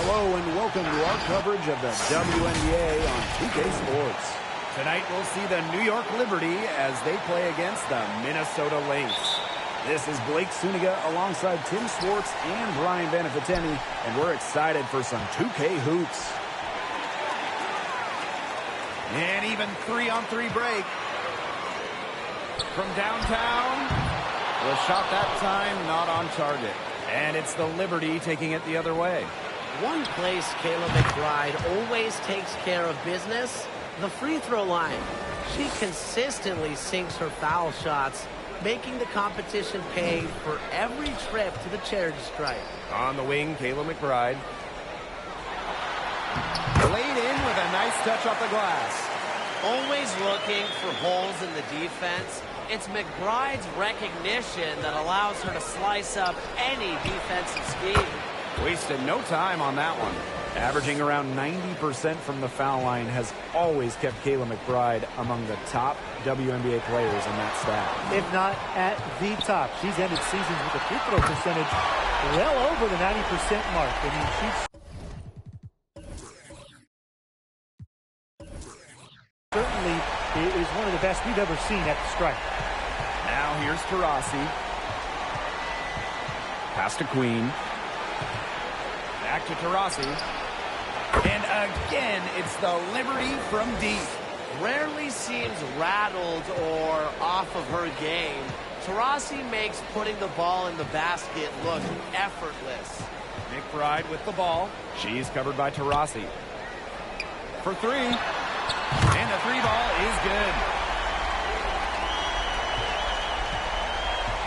Hello and welcome to our coverage of the WNBA on 2K Sports. Tonight we'll see the New York Liberty as they play against the Minnesota Lynx. This is Blake Suniga alongside Tim Swartz and Brian Banafiteni, and we're excited for some 2K hoops. And even 3-on-3 break. From downtown, the shot that time not on target. And it's the Liberty taking it the other way. One place Kayla McBride always takes care of business, the free throw line. She consistently sinks her foul shots, making the competition pay for every trip to the charity stripe. On the wing, Kayla McBride. Laid in with a nice touch off the glass. Always looking for holes in the defense. It's McBride's recognition that allows her to slice up any defensive scheme. Wasted no time on that one. Averaging around 90% from the foul line has always kept Kayla McBride among the top WNBA players in that stat. If not at the top. She's ended seasons with a free throw percentage well over the 90% mark. I mean, she's certainly is one of the best we've ever seen at the stripe. Now here's Taurasi. Pass to Queen. Back to Taurasi. And again, it's the Liberty from deep. Rarely seems rattled or off of her game. Taurasi makes putting the ball in the basket look effortless. McBride with the ball. She's covered by Taurasi. For three. And the three ball is good.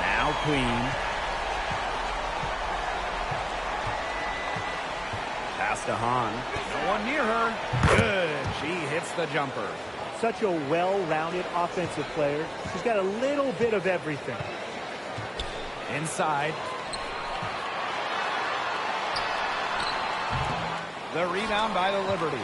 Now Queen. Pass to Hahn. No one near her. Good. She hits the jumper. Such a well-rounded offensive player. She's got a little bit of everything. Inside. The rebound by the Liberty.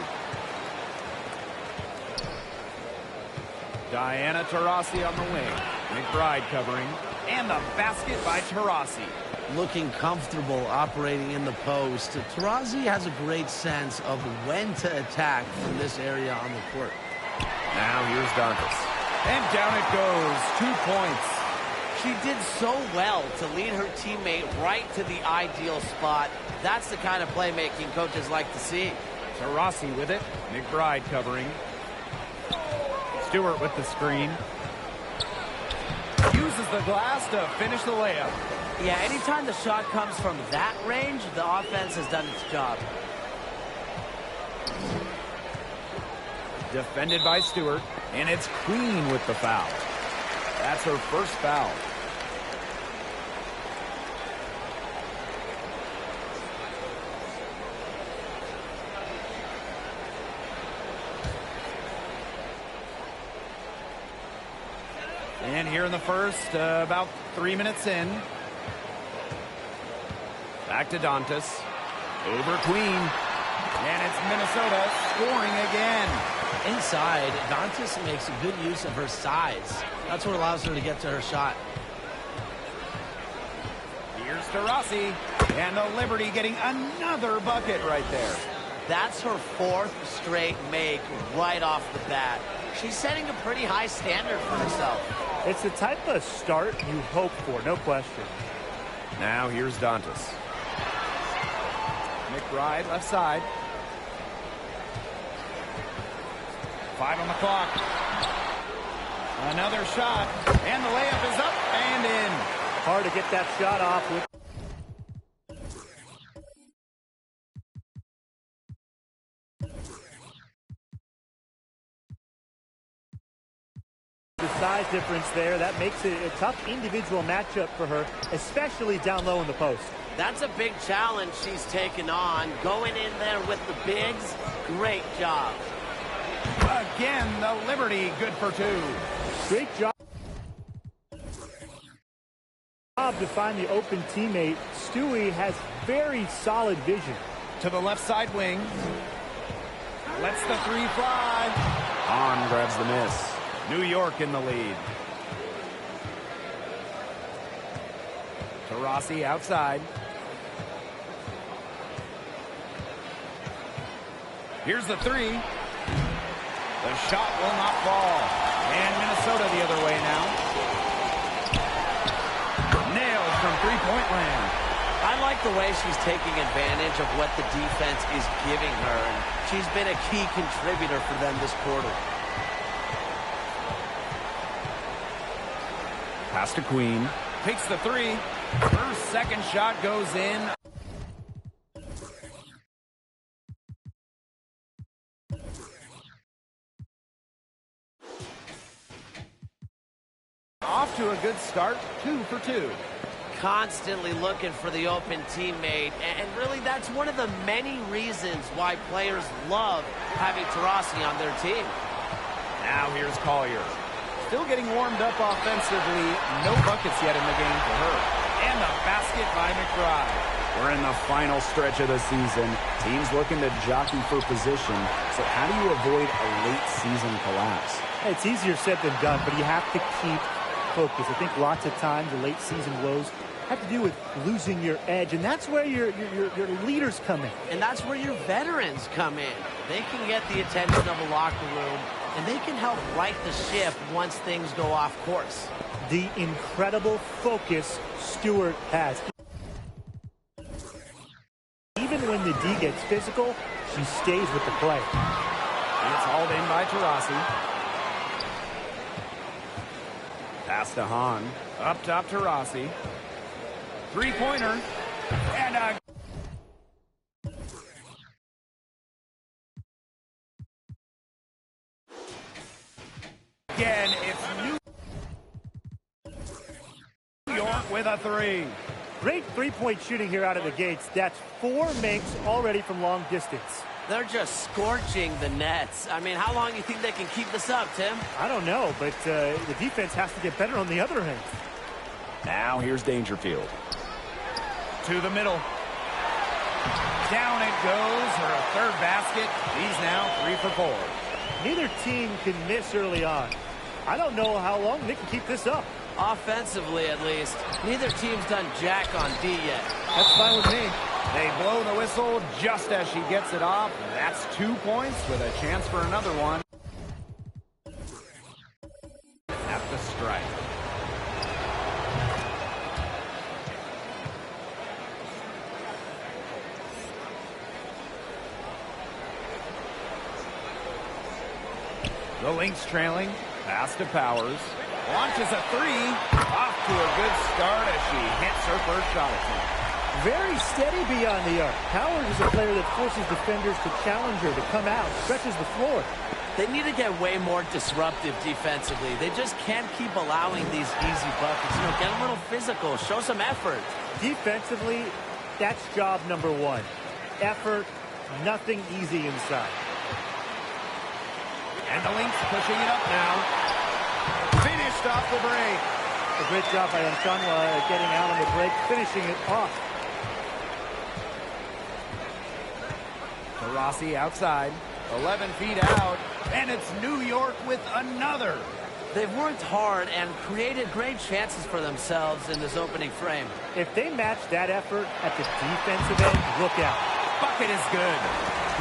Diana Taurasi on the wing. McBride covering. And the basket by Taurasi. Looking comfortable operating in the post. Taurasi has a great sense of when to attack from this area on the court. Now here's Dantas. And down it goes. 2 points. She did so well to lead her teammate right to the ideal spot. That's the kind of playmaking coaches like to see. Taurasi with it. McBride covering. Stewart with the screen. Uses the glass to finish the layup. Yeah, anytime the shot comes from that range, the offense has done its job. Defended by Stewart, and it's Queen with the foul. That's her first foul. And here in the first, about 3 minutes in. Back to Dantas. Over Queen. And it's Minnesota scoring again. Inside, Dantas makes good use of her size. That's what allows her to get to her shot. Here's Taurasi. And the Liberty getting another bucket right there. That's her fourth straight make right off the bat. She's setting a pretty high standard for herself. It's the type of start you hope for, no question. Now here's Dantas. McBride left side. 5 on the clock. Another shot. And the layup is up and in. Hard to get that shot off with. The size difference there, that makes it a tough individual matchup for her, especially down low in the post. That's a big challenge she's taken on. Going in there with the bigs, great job. Again, the Liberty good for 2. Great job to find the open teammate. Stewie has very solid vision. To the left side wing. Lets the three fly. On grabs the miss. New York in the lead. Taurasi outside. Here's the three. The shot will not fall. And Minnesota the other way now. Nailed from three-point land. I like the way she's taking advantage of what the defense is giving her, and she's been a key contributor for them this quarter. Pass to Queen. Takes the three. Her second shot goes in. Off to a good start, 2 for 2. Constantly looking for the open teammate, and really that's one of the many reasons why players love having Taurasi on their team. Now here's Collier. Still getting warmed up offensively. No buckets yet in the game for her. And the basket by McBride. We're in the final stretch of the season. Teams looking to jockey for position. So how do you avoid a late season collapse? It's easier said than done, but you have to keep focus. I think lots of times the late season woes have to do with losing your edge, and that's where your leaders come in. And that's where your veterans come in. They can get the attention of a locker room, and they can help right the ship once things go off course. The incredible focus Stewart has. Even when the D gets physical, she stays with the play. It's hauled in by Taurasi. Pass to Hahn. Up top Taurasi. Three-pointer. And a... Again, it's New York with a three. Great three-point shooting here out of the gates. That's 4 makes already from long distance. They're just scorching the nets. I mean, how long do you think they can keep this up, Tim? I don't know, but the defense has to get better on the other end. Now here's Dangerfield. To the middle. Down it goes. Her third basket. He's now 3 for 4. Neither team can miss early on. I don't know how long they can keep this up. Offensively, at least. Neither team's done jack on D yet. That's fine with me. They blow the whistle just as she gets it off. That's 2 points with a chance for another one. At the strike. The Lynx trailing. Pass to Powers. Launches a three. Off to a good start as she hits her first shot attempt. Very steady beyond the arc. Powers is a player that forces defenders to challenge her, to come out, stretches the floor. They need to get way more disruptive defensively. They just can't keep allowing these easy buckets. You know, get a little physical, show some effort. Defensively, that's job number 1. Effort, nothing easy inside. And the Lynx pushing it up now. Finished off the break. A great job by Nsonwa getting out on the break, finishing it off. Taurasi outside, 11 feet out, and it's New York with another. They've worked hard and created great chances for themselves in this opening frame. If they match that effort at the defensive end, look out. Bucket is good.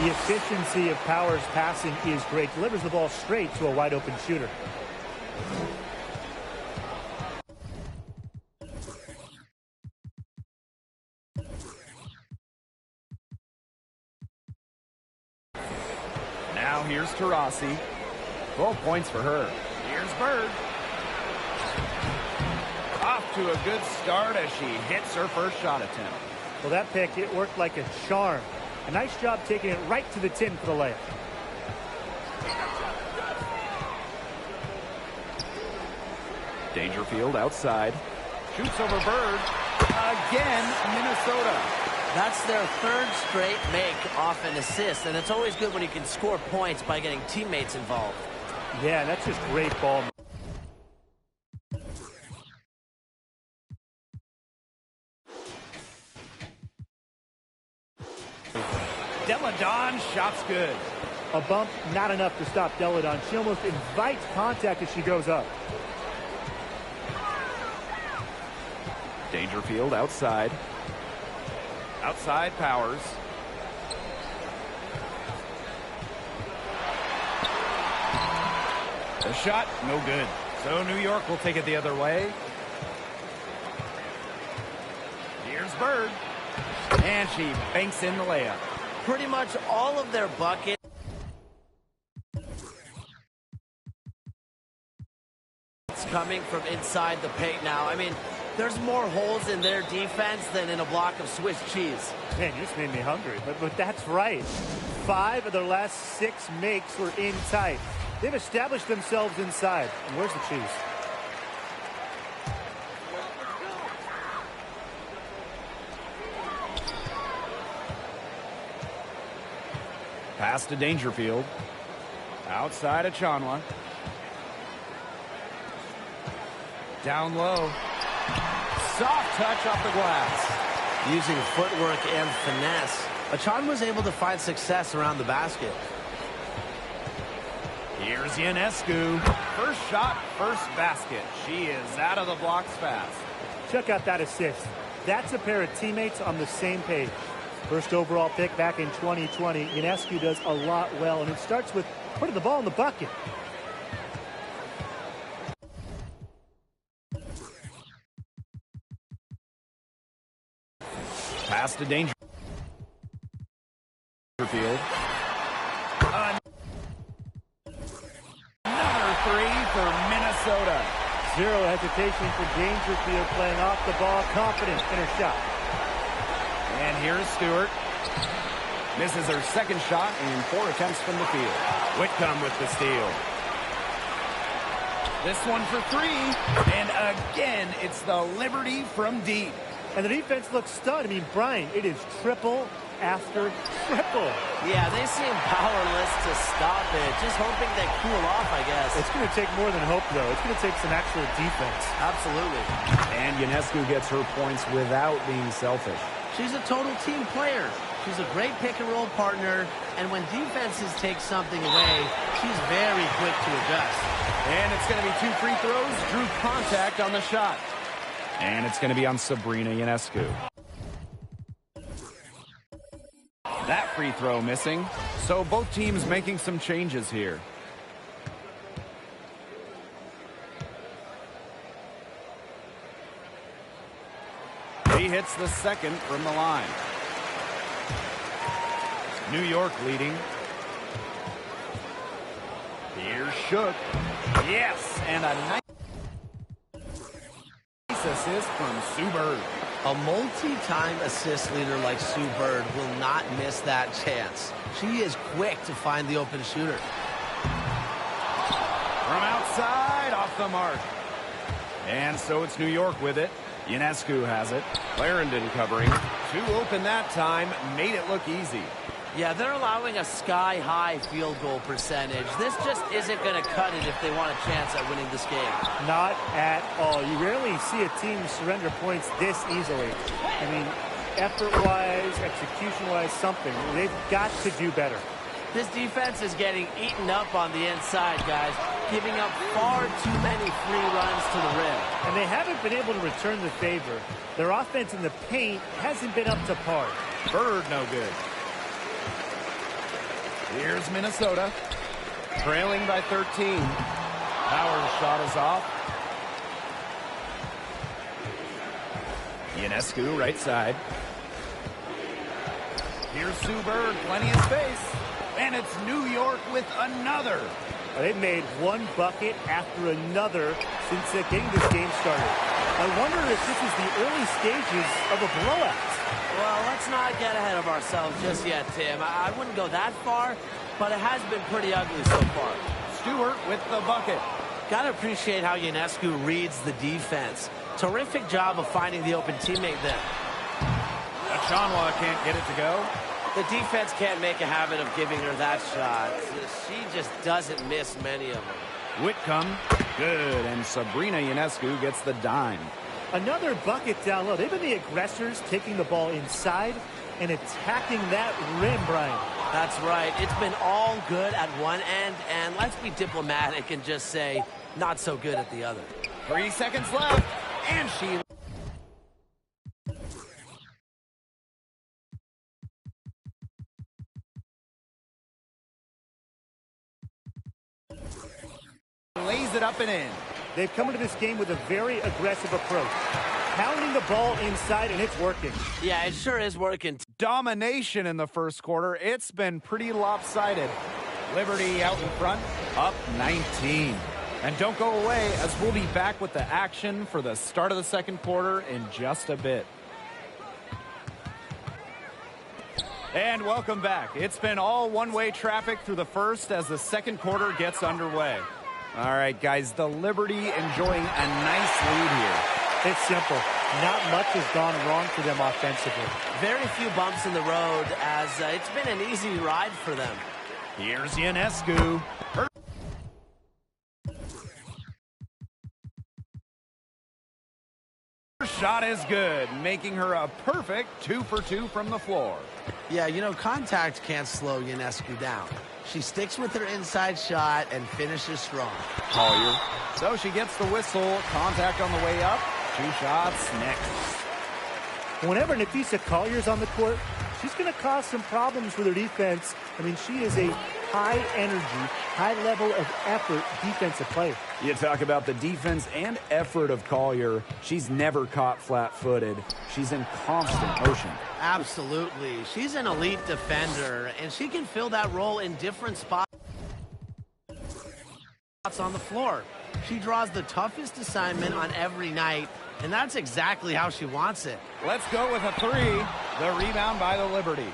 The efficiency of Powers' passing is great. Delivers the ball straight to a wide-open shooter. Now here's Taurasi. 12 points for her. Here's Bird. Off to a good start as she hits her first shot attempt. Well, that pick, it worked like a charm. A nice job taking it right to the tin for the layup. Dangerfield outside. Shoots over Bird. Again, Minnesota. That's their third straight make off an assist, and it's always good when you can score points by getting teammates involved. Yeah, that's just great ball. Deladon, shot's good. A bump, not enough to stop Deladon. She almost invites contact as she goes up. Dangerfield outside. Outside Powers. The shot, no good. So New York will take it the other way. Here's Bird. And she banks in the layup. Pretty much all of their buckets coming from inside the paint now. I mean, there's more holes in their defense than in a block of Swiss cheese. Man, you just made me hungry. But that's right. 5 of their last 6 makes were in tight. They've established themselves inside. And where's the cheese? Pass to Dangerfield. Outside of Chanwa. Down low. Soft touch off the glass. Using footwork and finesse, Achan was able to find success around the basket. Here's Ionescu. First shot, first basket. She is out of the blocks fast. Check out that assist. That's a pair of teammates on the same page. First overall pick back in 2020. Ionescu does a lot well, and it starts with putting the ball in the bucket. Pass to Dangerfield. Another 3 for Minnesota. Zero hesitation for Dangerfield, playing off the ball, confident in her shot. And here's Stewart. Misses her second shot in 4 attempts from the field. Whitcomb with the steal. This one for 3. And again, it's the Liberty from deep. And the defense looks stunned. I mean, Brian, it is triple after triple. Yeah, they seem powerless to stop it. Just hoping they cool off, I guess. It's going to take more than hope, though. It's going to take some actual defense. Absolutely. And Ionescu gets her points without being selfish. She's a total team player. She's a great pick-and-roll partner. And when defenses take something away, she's very quick to adjust. And it's going to be 2 free throws. Drew contact on the shot. And it's going to be on Sabrina Ionescu. That free throw missing. So both teams making some changes here. He hits the second from the line. New York leading. Here's Shook. Yes, and a nice assist from Sue Bird. A multi-time assist leader like Sue Bird will not miss that chance. She is quick to find the open shooter. From outside, off the mark. And so it's New York with it. Ionescu has it. Clarendon covering. 2 open that time. Made it look easy. Yeah, they're allowing a sky-high field goal percentage. This just isn't going to cut it if they want a chance at winning this game. Not at all. You rarely see a team surrender points this easily. I mean, effort-wise, execution-wise, something. They've got to do better. This defense is getting eaten up on the inside, guys, giving up far too many free runs to the rim. And they haven't been able to return the favor. Their offense in the paint hasn't been up to par. Bird no good. Here's Minnesota, trailing by 13. Howard's shot is off. Ionescu, right side. Here's Sue Bird, plenty of space. And it's New York with another. They've made one bucket after another since getting this game started. I wonder if this is the early stages of a blowout. Well, let's not get ahead of ourselves just yet, Tim. I wouldn't go that far, but it has been pretty ugly so far. Stewart with the bucket. Gotta appreciate how Ionescu reads the defense. Terrific job of finding the open teammate there. Achanwa can't get it to go. The defense can't make a habit of giving her that shot. She just doesn't miss many of them. Whitcomb, good, and Sabrina Ionescu gets the dime. Another bucket down low. They've been the aggressors, taking the ball inside and attacking that rim, Brian. That's right. It's been all good at one end, and let's be diplomatic and just say not so good at the other. 3 seconds left, and she... it up and in. They've come into this game with a very aggressive approach. Pounding the ball inside, and it's working. Yeah, it sure is working. Domination in the first quarter. It's been pretty lopsided. Liberty out in front, up 19. And don't go away, as we'll be back with the action for the start of the second quarter in just a bit. And welcome back. It's been all one-way traffic through the first as the second quarter gets underway. All right, guys, the Liberty enjoying a nice lead here. It's simple. Not much has gone wrong for them offensively. Very few bumps in the road, as it's been an easy ride for them. Here's Ionescu. Her shot is good, making her a perfect 2 for 2 from the floor. Yeah, you know, contact can't slow Ionescu down. She sticks with her inside shot and finishes strong. Collier. So she gets the whistle. Contact on the way up. 2 shots next. Whenever Nafisa Collier's on the court, she's going to cause some problems with her defense. I mean, she is a high-energy, high-level of effort defensive player. You talk about the defense and effort of Collier. She's never caught flat-footed. She's in constant motion. Absolutely. She's an elite defender, and she can fill that role in different spots on the floor. She draws the toughest assignment on every night, and that's exactly how she wants it. Let's go with a 3. The rebound by the Liberty.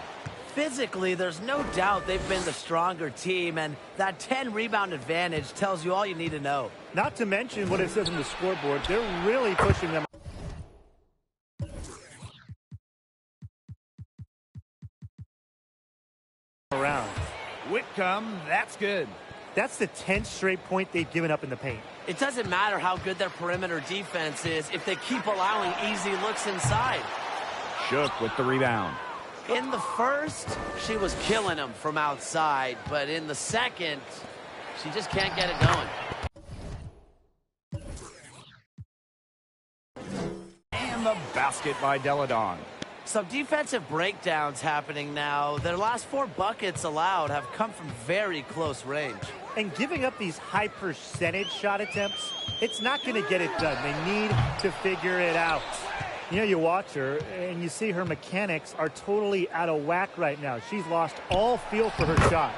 Physically, there's no doubt they've been the stronger team, and that 10-rebound advantage tells you all you need to know. Not to mention what it says on the scoreboard. They're really pushing them around. Whitcomb, that's good. That's the 10th straight point they've given up in the paint. It doesn't matter how good their perimeter defense is if they keep allowing easy looks inside. Shook with the rebound. In the first, she was killing them from outside, but in the second, she just can't get it going. And the basket by Deladon. Some defensive breakdowns happening now. Their last 4 buckets allowed have come from very close range. And giving up these high percentage shot attempts, it's not going to get it done. They need to figure it out. You know, you watch her and you see her mechanics are totally out of whack right now. She's lost all feel for her shot.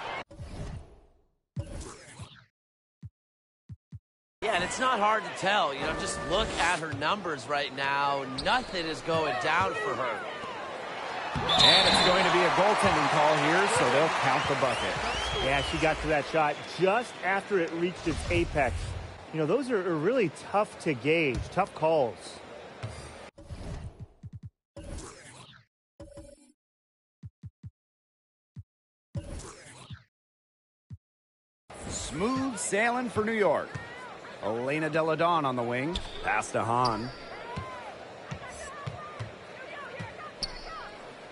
Yeah, and it's not hard to tell. You know, just look at her numbers right now. Nothing is going down for her. And it's going to be a goaltending call here, so they'll count the bucket. Yeah, she got to that shot just after it reached its apex. You know, those are really tough to gauge, tough calls. Smooth sailing for New York. Elena Deladon on the wing. Pass to Hahn.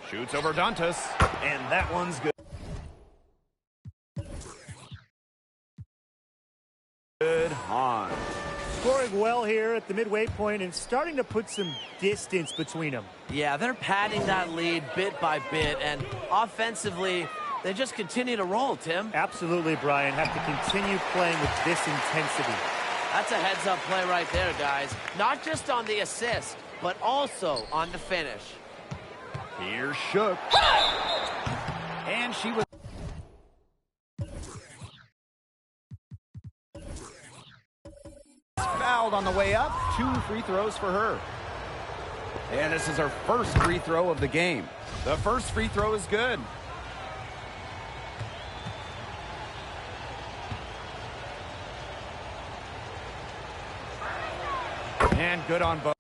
Shoots over Dantas, and that one's good. Good Hahn. Scoring well here at the midway point and starting to put some distance between them. Yeah, they're padding that lead bit by bit, and offensively, they just continue to roll, Tim. Absolutely, Brian. Have to continue playing with this intensity. That's a heads-up play right there, guys. Not just on the assist, but also on the finish. Here's Shook. And she was fouled on the way up. 2 free throws for her. And this is her first free throw of the game. The first free throw is good. And good on both.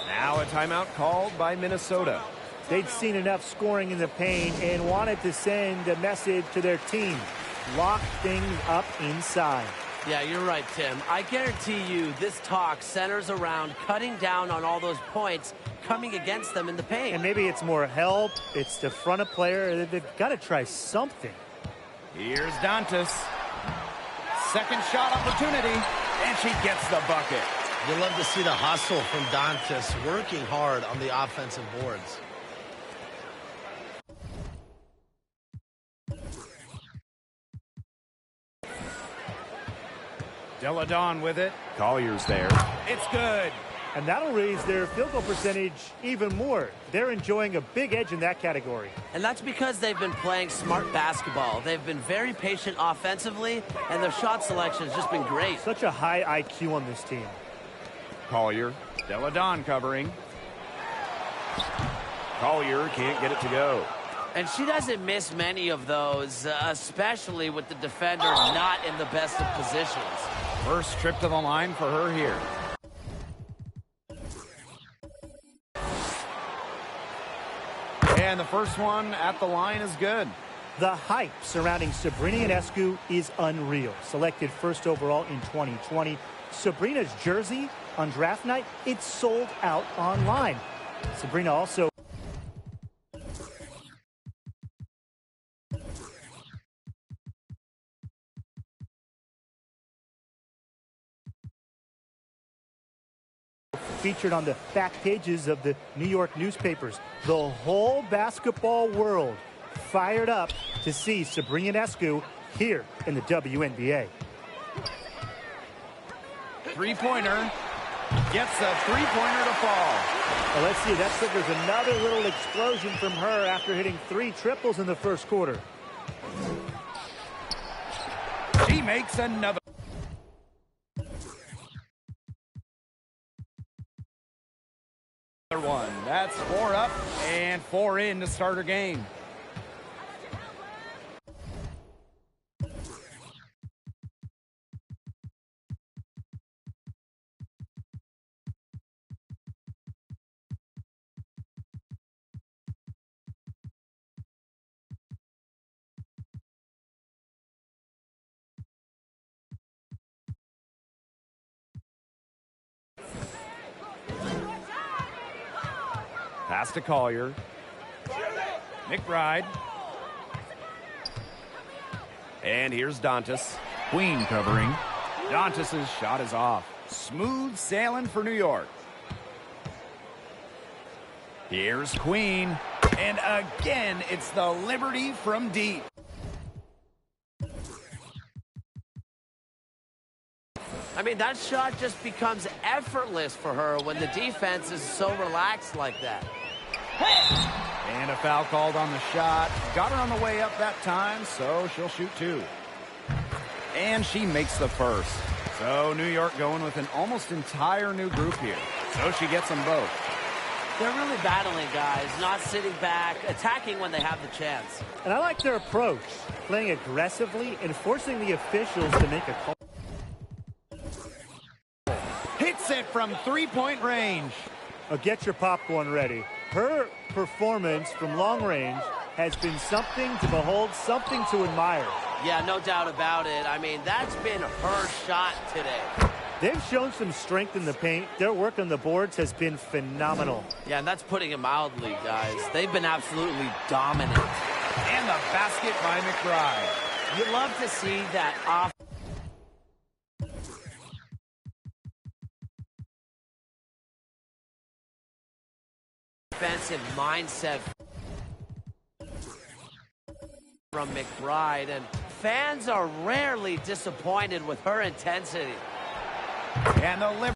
Now a timeout called by Minnesota. They'd seen enough scoring in the paint and wanted to send a message to their team. Lock things up inside. Yeah, you're right, Tim. I guarantee you this talk centers around cutting down on all those points coming against them in the paint. And maybe it's more help. It's to front a player. They've got to try something. Here's Dantas. Second shot opportunity, and she gets the bucket. You love to see the hustle from Dantas working hard on the offensive boards. Deladon with it. Collier's there. It's good. And that'll raise their field goal percentage even more. They're enjoying a big edge in that category. And that's because they've been playing smart basketball. They've been very patient offensively, and their shot selection has just been great. Such a high IQ on this team. Collier. Deladon covering. Collier can't get it to go. And she doesn't miss many of those, especially with the defender not in the best of positions. First trip to the line for her here. And the first one at the line is good. The hype surrounding Sabrina Ionescu is unreal. Selected first overall in 2020. Sabrina's jersey on draft night, it's sold out online. Sabrina also featured on the back pages of the New York newspapers. The whole basketball world fired up to see Sabrina Ionescu here in the WNBA. Three-pointer. Gets a three-pointer to fall. Well, let's see. That triggers another little explosion from her after hitting 3 triples in the first quarter. She makes another. One. That's 4 up and 4 in to start her game. Pass to Collier. McBride. And here's Dantas. Queen covering. Dantas' shot is off. Smooth sailing for New York. Here's Queen. And again, it's the Liberty from deep. I mean, that shot just becomes effortless for her when the defense is so relaxed like that. And a foul called on the shot. Got her on the way up that time, so she'll shoot 2. And she makes the first. So New York going with an almost entire new group here. So she gets them both. They're really battling, guys, not sitting back, attacking when they have the chance. And I like their approach, playing aggressively and forcing the officials to make a call. Hits it from three-point range. Get your popcorn ready. Her performance from long range has been something to behold, something to admire. Yeah, no doubt about it. I mean, that's been her shot today. They've shown some strength in the paint. Their work on the boards has been phenomenal. Yeah, and that's putting it mildly, guys. They've been absolutely dominant. And the basket by McBride. You love to see that off. Defensive mindset from McBride, and fans are rarely disappointed with her intensity. And the Liberty.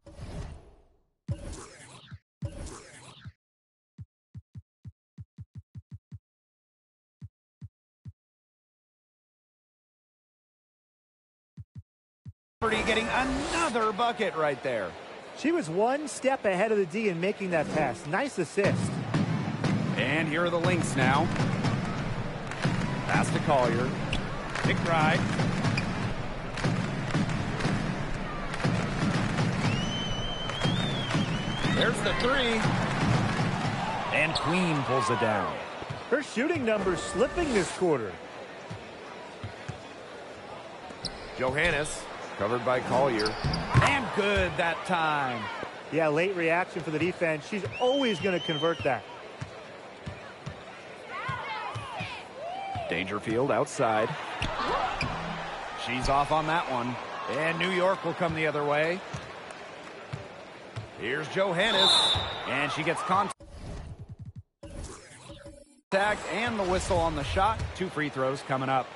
Getting another bucket right there. She was one step ahead of the D in making that pass. Nice assist. And here are the Lynx now. Pass to Collier. McBride. There's the 3. And Queen pulls it down. Her shooting numbers slipping this quarter. Johannes, covered by Collier. And good that time. Yeah, late reaction for the defense. She's always going to convert that. Dangerfield outside. She's off on that one. And New York will come the other way. Here's Johannes. And she gets contact and the whistle on the shot. 2 free throws coming up.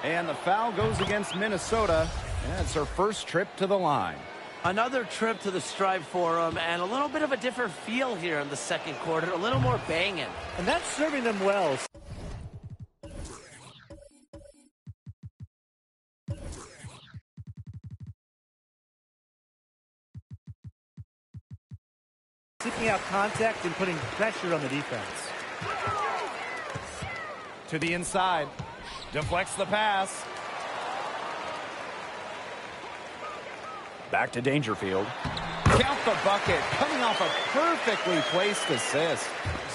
And the foul goes against Minnesota. And it's her first trip to the line. Another trip to the stripe for them, and a little bit of a different feel here in the second quarter, a little more banging. And that's serving them well. Seeking out contact and putting pressure on the defense. To the inside. Deflects the pass. Back to Dangerfield. Count the bucket. Coming off a perfectly placed assist.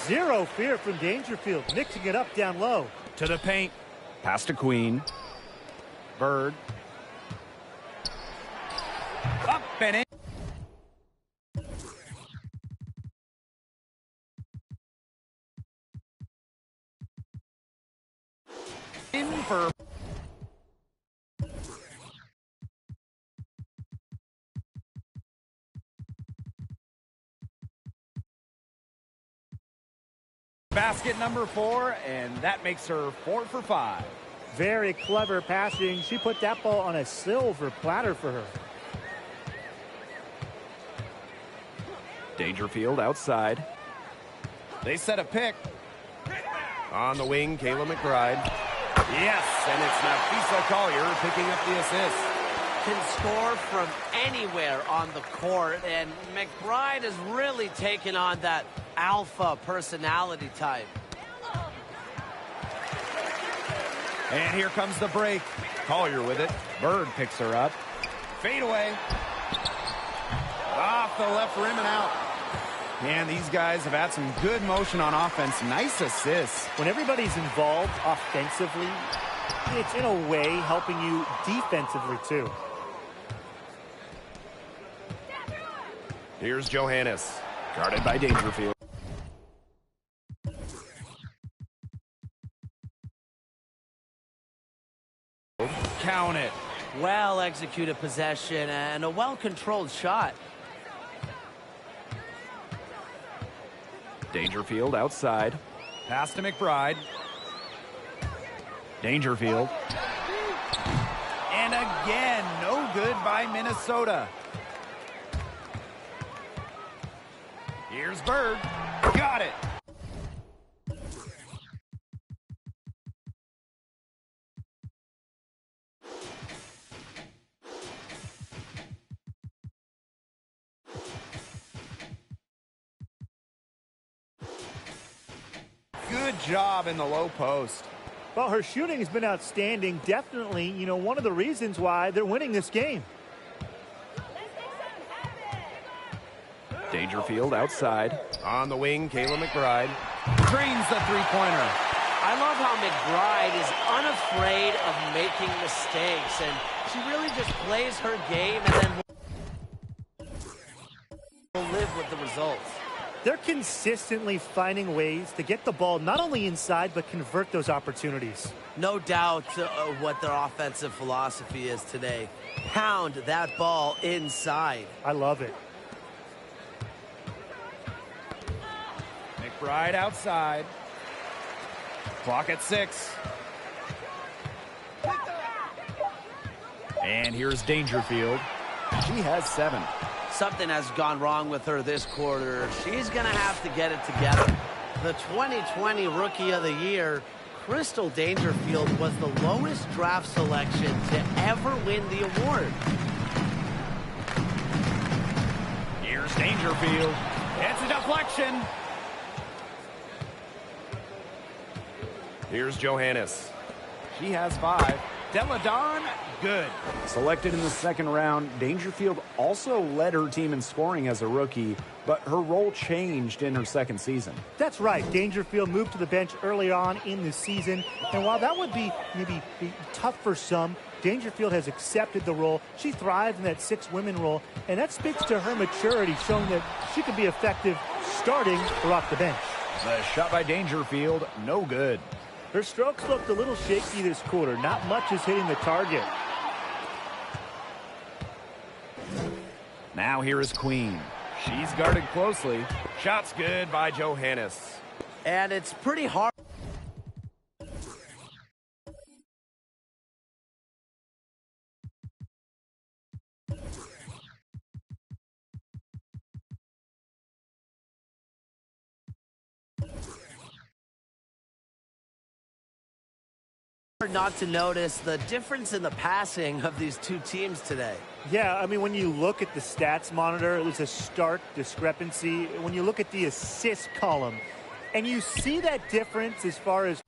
Zero fear from Dangerfield. Mixing it up down low. To the paint. Pass to Queen. Bird. Up and in. In for... Basket number 4, and that makes her 4 for 5. Very clever passing. She put that ball on a silver platter for her. Dangerfield outside. They set a pick. On the wing, Kayla McBride. Yes, and it's Nafisa Collier picking up the assist. Can score from anywhere on the court, and McBride has really taken on that alpha personality type. And here comes the break. Collier with it. Bird picks her up. Fade away. Off the left rim and out. Man, these guys have had some good motion on offense. Nice assists. When everybody's involved offensively, it's in a way helping you defensively too. Here's Johannes. Guarded by Dangerfield. Count it. Well-executed possession and a well-controlled shot. Dangerfield outside. Pass to McBride. Dangerfield. And again, no good by Minnesota. Here's Bird. Got it. Good job in the low post. Well, her shooting has been outstanding. Definitely, one of the reasons why they're winning this game. Dangerfield outside. On the wing, Kayla McBride. Drains the three-pointer. I love how McBride is unafraid of making mistakes, and she really just plays her game and then will live with the results. They're consistently finding ways to get the ball not only inside, but convert those opportunities. No doubt what their offensive philosophy is today. Pound that ball inside. I love it. McBride outside. Clock at 6. And here's Dangerfield. She has 7. Something has gone wrong with her this quarter. She's going to have to get it together. The 2020 Rookie of the Year, Crystal Dangerfield, was the lowest draft selection to ever win the award. Here's Dangerfield. It's a deflection. Here's Johannes. She has 5. Deladon, good. Selected in the second round, Dangerfield also led her team in scoring as a rookie, but her role changed in her second season. That's right. Dangerfield moved to the bench early on in the season, and while that would be tough for some, Dangerfield has accepted the role. She thrived in that 6-women role, and that speaks to her maturity, showing that she could be effective starting or off the bench. The shot by Dangerfield, no good. Her strokes looked a little shaky this quarter. Not much is hitting the target. Now here is Queen. She's guarded closely. Shot's good by Johannes. And it's pretty hard. Hard not to notice the difference in the passing of these two teams today. Yeah, I mean, when you look at the stats monitor, there's a stark discrepancy. When you look at the assist column, and you see that difference as far as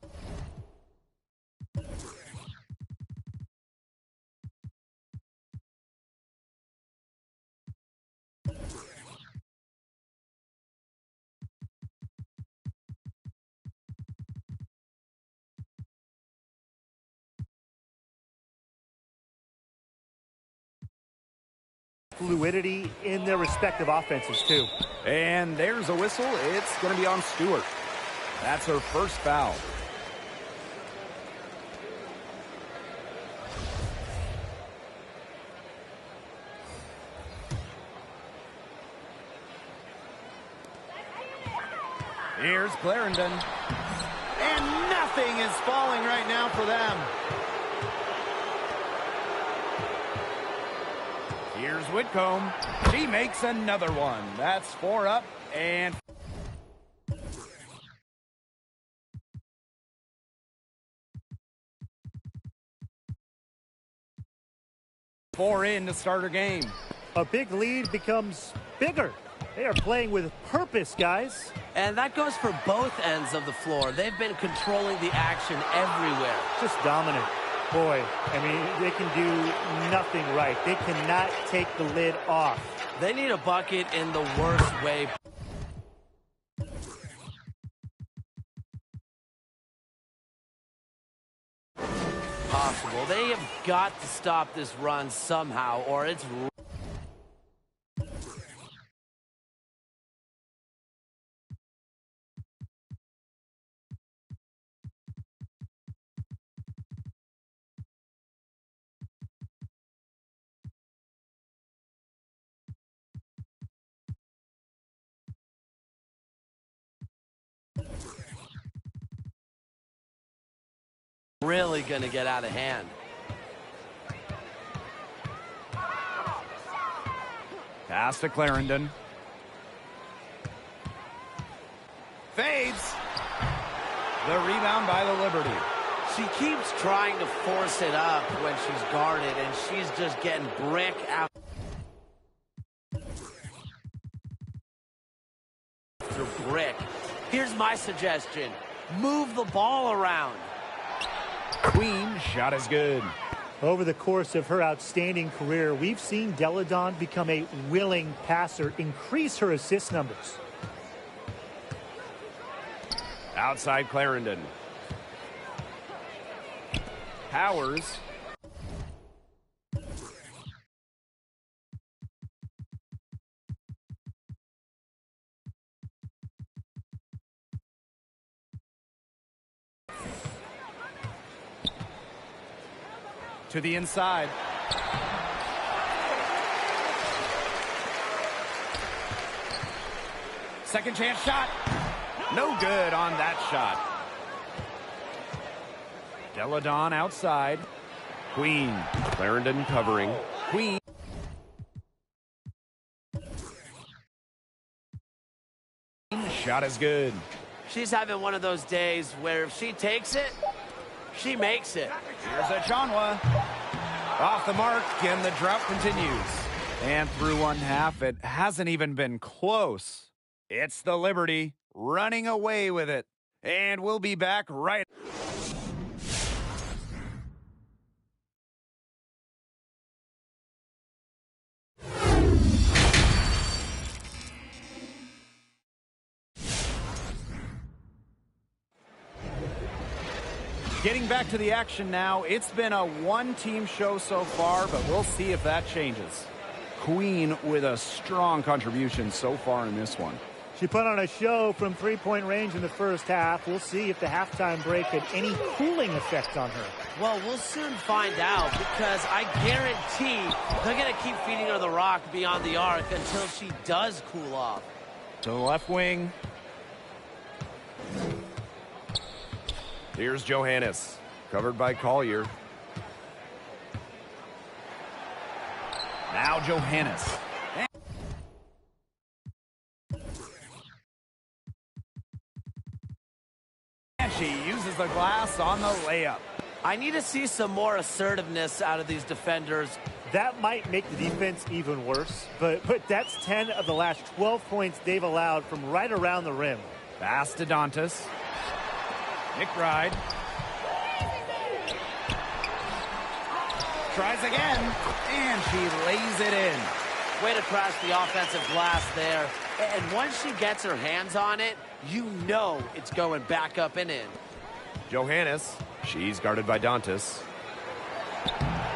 fluidity in their respective offenses, too. And there's a whistle. It's going to be on Stewart. That's her first foul. Here's Clarendon. And nothing is falling right now for them. Here's Whitcomb. She makes another one. That's 4 up and... four in to start her game. A big lead becomes bigger. They are playing with purpose, guys. And that goes for both ends of the floor. They've been controlling the action everywhere. Just dominant. Boy, I mean, they can do nothing right. They cannot take the lid off. They need a bucket in the worst way possible. They have got to stop this run somehow, or it's... really going to get out of hand. Pass to Clarendon. Fades. The rebound by the Liberty. She keeps trying to force it up when she's guarded, and she's just getting brick after brick. Here's my suggestion. Move the ball around. Queen shot is good. Over the course of her outstanding career, we've seen Deladon become a willing passer, increase her assist numbers. Outside Clarendon. Powers. To the inside. Second chance shot. No good on that shot. Deladon outside. Queen. Clarendon covering. Queen. Shot is good. She's having one of those days where if she takes it, she makes it. Here's a Chanwa. Off the mark, and the drought continues. And through one half, it hasn't even been close. It's the Liberty running away with it. And we'll be back right... Getting back to the action now. It's been a one-team show so far, but we'll see if that changes. Queen with a strong contribution so far in this one. She put on a show from three-point range in the first half. We'll see if the halftime break had any cooling effect on her. Well, we'll soon find out, because I guarantee they're going to keep feeding her the rock beyond the arc until she does cool off. To the left wing. Here's Johannes, covered by Collier. Now Johannes. And she uses the glass on the layup. I need to see some more assertiveness out of these defenders. That might make the defense even worse, but that's 10 of the last 12 points they've allowed from right around the rim. Pass to Dantas. McBride. Tries again, and she lays it in. Way to crash the offensive glass there. And once she gets her hands on it, you know it's going back up and in. Johannes. She's guarded by Dantas.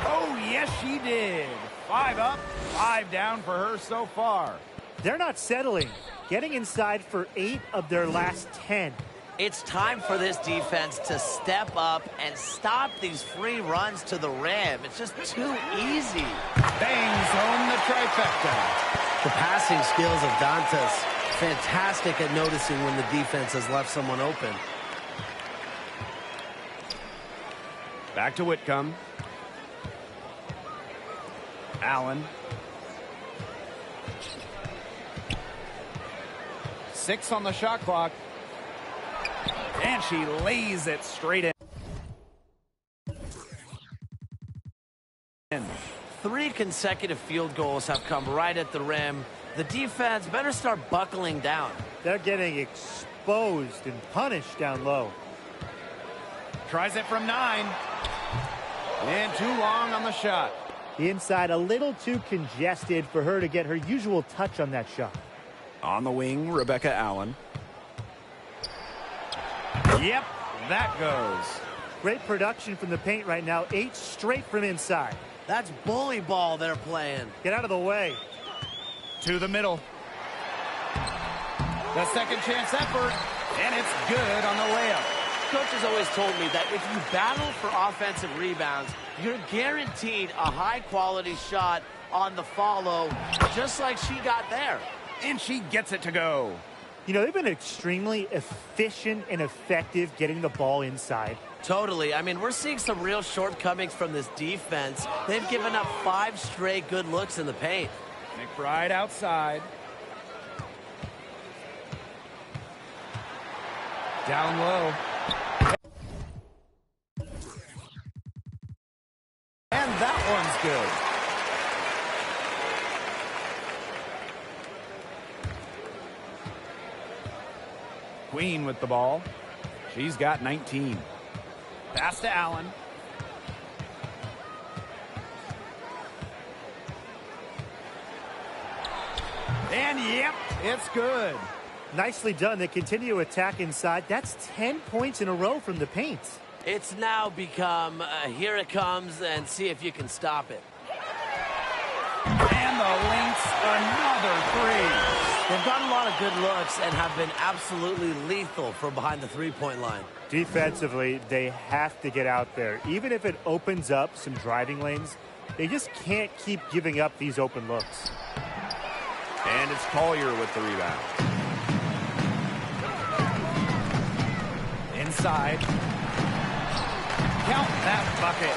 Oh, yes, she did. 5 up, 5 down for her so far. They're not settling. Getting inside for 8 of their last 10. It's time for this defense to step up and stop these free runs to the rim. It's just too easy. Bangs home the trifecta. The passing skills of Dantas, fantastic at noticing when the defense has left someone open. Back to Whitcomb. Allen. 6 on the shot clock. And she lays it straight in. 3 consecutive field goals have come right at the rim. The defense better start buckling down. They're getting exposed and punished down low. Tries it from 9. And too long on the shot. The inside a little too congested for her to get her usual touch on that shot. On the wing, Rebecca Allen. Yep, that goes. Great production from the paint right now. 8 straight from inside. That's bully ball they're playing. Get out of the way. To the middle. The second chance effort. And it's good on the layup. Coach has always told me that if you battle for offensive rebounds, you're guaranteed a high-quality shot on the follow, just like she got there. And she gets it to go. You know, they've been extremely efficient and effective getting the ball inside. Totally. I mean, we're seeing some real shortcomings from this defense. They've given up 5 straight good looks in the paint. McBride outside. Down low. And that one's good. Queen with the ball. She's got 19. Pass to Allen. And yep, it's good. Nicely done. They continue to attack inside. That's 10 points in a row from the paint. It's now become, here it comes, and see if you can stop it. And the Lynx, another 3. They've gotten a lot of good looks and have been absolutely lethal from behind the three-point line. Defensively, they have to get out there. Even if it opens up some driving lanes, they just can't keep giving up these open looks. And it's Collier with the rebound. Inside. Count that bucket.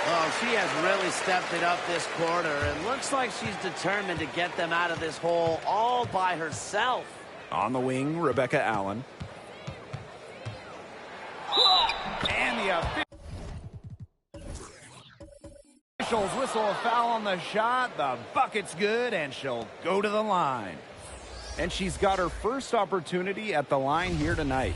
Oh, she has really stepped it up this quarter, and looks like she's determined to get them out of this hole all by herself. On the wing, Rebecca Allen. And the officials whistle a foul on the shot. The bucket's good, and she'll go to the line. And she's got her first opportunity at the line here tonight.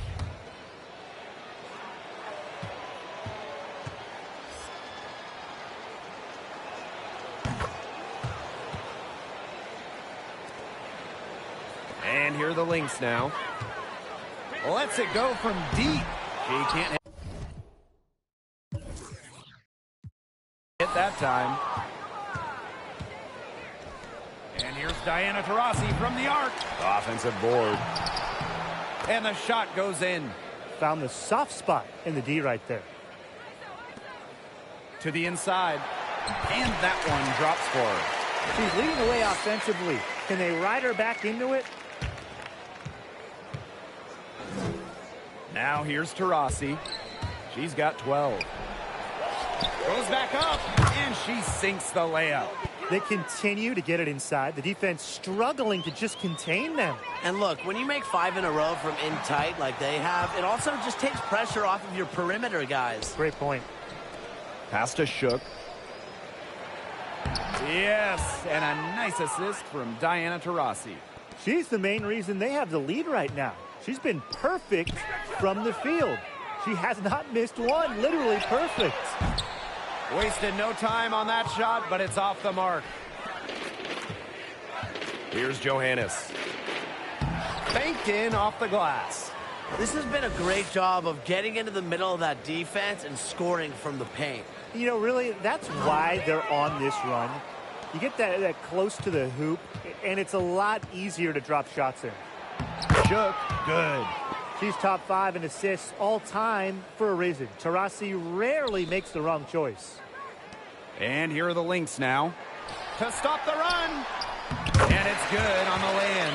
And here are the Lynx now. Lets it go from deep. She can't hit that time. And here's Diana Taurasi from the arc. Offensive board. And the shot goes in. Found the soft spot in the D right there. To the inside. And that one drops for her. She's leading the way offensively. Can they ride her back into it? Now here's Taurasi. She's got 12. Goes back up, and she sinks the layup. They continue to get it inside. The defense struggling to just contain them. And look, when you make 5 in a row from in tight like they have, it also just takes pressure off of your perimeter guys. Great point. Pass to Shook. Yes, and a nice assist from Diana Taurasi. She's the main reason they have the lead right now. She's been perfect from the field. She has not missed one, literally perfect. Wasted no time on that shot, but it's off the mark. Here's Johannes. Banked in off the glass. This has been a great job of getting into the middle of that defense and scoring from the paint. You know, really, that's why they're on this run. You get that close to the hoop, and it's a lot easier to drop shots in. Shook, good. She's top 5 in assists all time for a reason. Taurasi rarely makes the wrong choice. And here are the Lynx now. To stop the run. And it's good on the lay-in.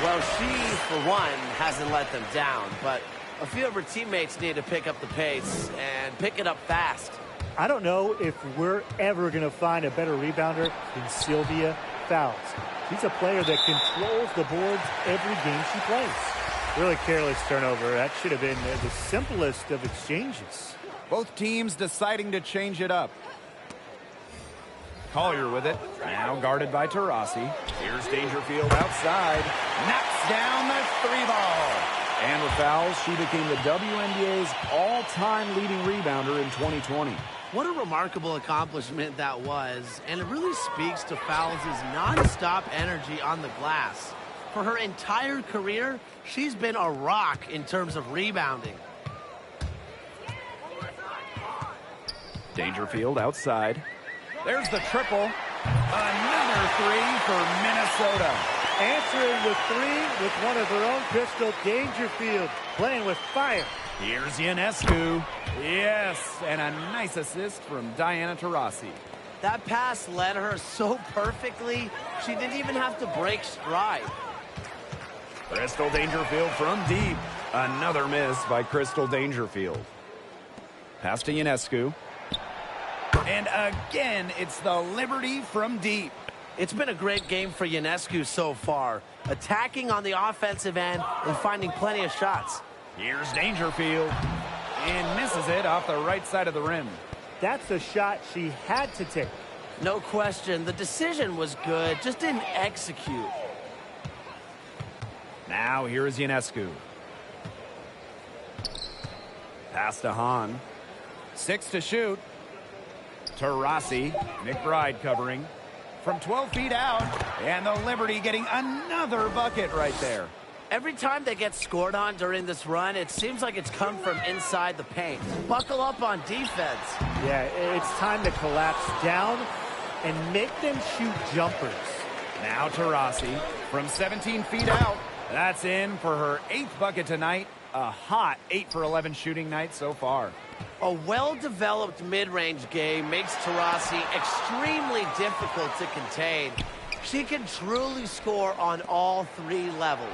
Well, she, for one, hasn't let them down, but a few of her teammates need to pick up the pace and pick it up fast. I don't know if we're ever going to find a better rebounder than Sylvia Fowles. She's a player that controls the boards every game she plays. Really careless turnover. That should have been the simplest of exchanges. Both teams deciding to change it up. Collier with it. Now guarded by Taurasi. Here's Dangerfield outside. Knocks down the 3-ball. And with Fowles, she became the WNBA's all-time leading rebounder in 2020. What a remarkable accomplishment that was, and it really speaks to Fowles' non-stop energy on the glass. For her entire career, she's been a rock in terms of rebounding. Dangerfield outside. There's the triple. Another 3 for Minnesota. Answering with 3 with one of her own, Crystal Dangerfield, playing with fire. Here's Ionescu. Yes, and a nice assist from Diana Taurasi. That pass led her so perfectly, she didn't even have to break stride. Crystal Dangerfield from deep. Another miss by Crystal Dangerfield. Pass to Ionescu. And again, it's the Liberty from deep. It's been a great game for Ionescu so far, attacking on the offensive end and finding plenty of shots. Here's Dangerfield. And misses it off the right side of the rim. That's a shot she had to take. No question, the decision was good, just didn't execute. Now here is Ionescu. Pass to Hahn. 6 to shoot. Taurasi. McBride covering. From 12 feet out. And the Liberty getting another bucket right there. Every time they get scored on during this run, it seems like it's come from inside the paint. Buckle up on defense. Yeah, it's time to collapse down and make them shoot jumpers. Now Taurasi from 17 feet out. That's in for her 8th bucket tonight. A hot 8 for 11 shooting night so far. A well-developed mid-range game makes Taurasi extremely difficult to contain. She can truly score on all 3 levels.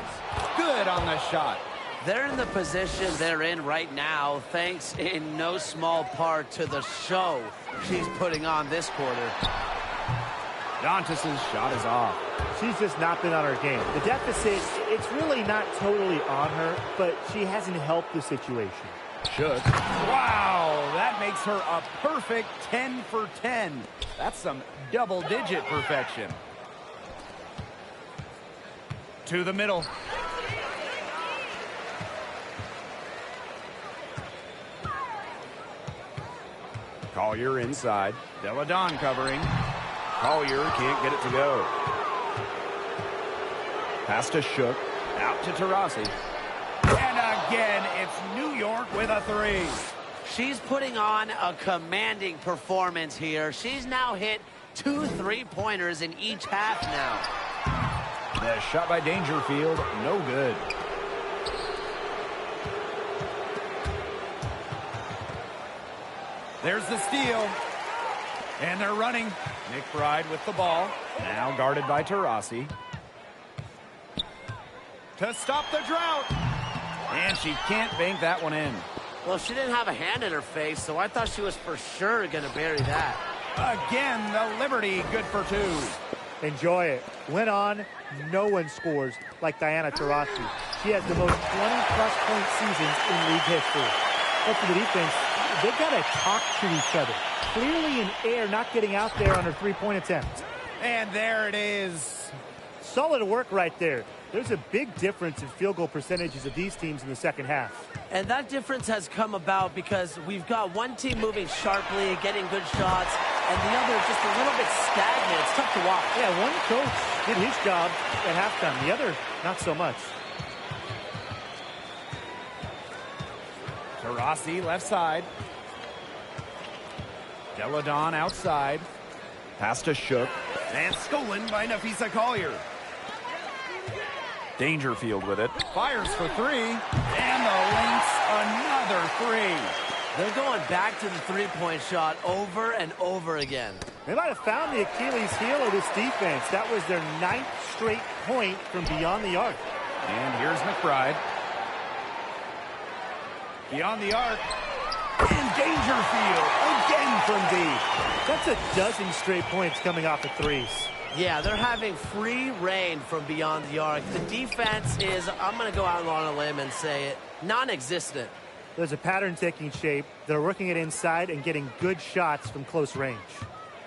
Good on the shot. They're in the position they're in right now, thanks in no small part to the show she's putting on this quarter. Dantas' shot is off. She's just not been on her game. The deficit, it's really not totally on her, but she hasn't helped the situation. Shook. Wow, that makes her a perfect 10 for 10. That's some double-digit perfection. To the middle. Collier inside. Deladon covering. Collier can't get it to go. Pass to Shook. Out to Taurasi. And again, it's New York with a 3. She's putting on a commanding performance here. She's now hit 2 3-pointers in each half now. The shot by Dangerfield, no good. There's the steal. And they're running. McBride with the ball. Now guarded by Taurasi. To stop the drought. And she can't bank that one in. Well, she didn't have a hand in her face, so I thought she was for sure going to bury that. Again, the Liberty good for 2. Enjoy it. Went on. No one scores like Diana Taurasi. She has the most 20-plus point seasons in league history. But for the defense, they got to talk to each other. Clearly in air, not getting out there on her three-point attempt. And there it is. Solid work right there. There's a big difference in field goal percentages of these teams in the second half. And that difference has come about because we've got one team moving sharply, getting good shots, and the other just a little bit stagnant. It's tough to watch. Yeah, one coach did his job at halftime. The other, not so much. Taurasi left side. Deladon outside. Pass to Shook. And stolen by Napisa Collier. Dangerfield with it. Fires for three. And the Lynx another three. They're going back to the three-point shot over and over again. They might have found the Achilles heel of this defense. That was their 9th straight point from beyond the arc. And here's McBride. Beyond the arc. And Dangerfield again from deep. That's a dozen straight points coming off the threes. Yeah, they're having free reign from beyond the arc. The defense is, I'm going to go out on a limb and say it, non-existent. There's a pattern taking shape. They're working it inside and getting good shots from close range.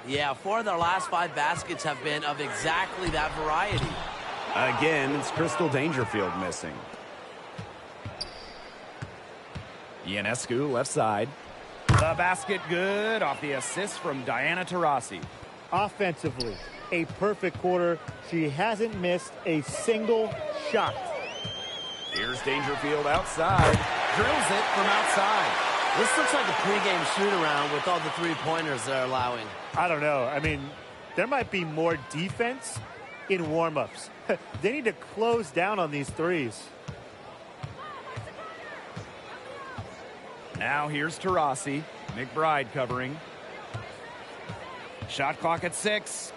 Yeah, 4 of their last 5 baskets have been of exactly that variety. Again, it's Crystal Dangerfield missing. Ionescu left side. The basket good off the assist from Diana Taurasi. Offensively, a perfect quarter. She hasn't missed a single shot. Here's Dangerfield outside. Drills it from outside. This looks like a pregame shoot-around with all the three-pointers they're allowing. I don't know. I mean, there might be more defense in warm-ups. They need to close down on these threes. Now here's Taurasi. McBride covering. Shot clock at 6.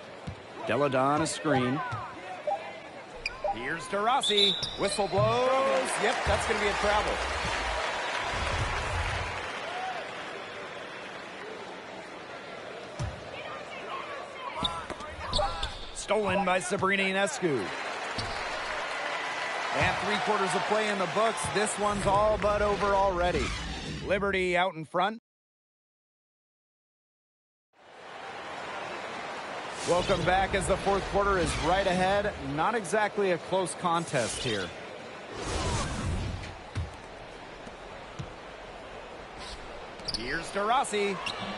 Deladon a screen. Here's Taurasi. Whistle blows. Yep, that's going to be a travel. Stolen by Sabrina Ionescu. And 3/4 of play in the books. This one's all but over already. Liberty out in front. Welcome back as the 4th quarter is right ahead. Not exactly a close contest here. Here's Taurasi.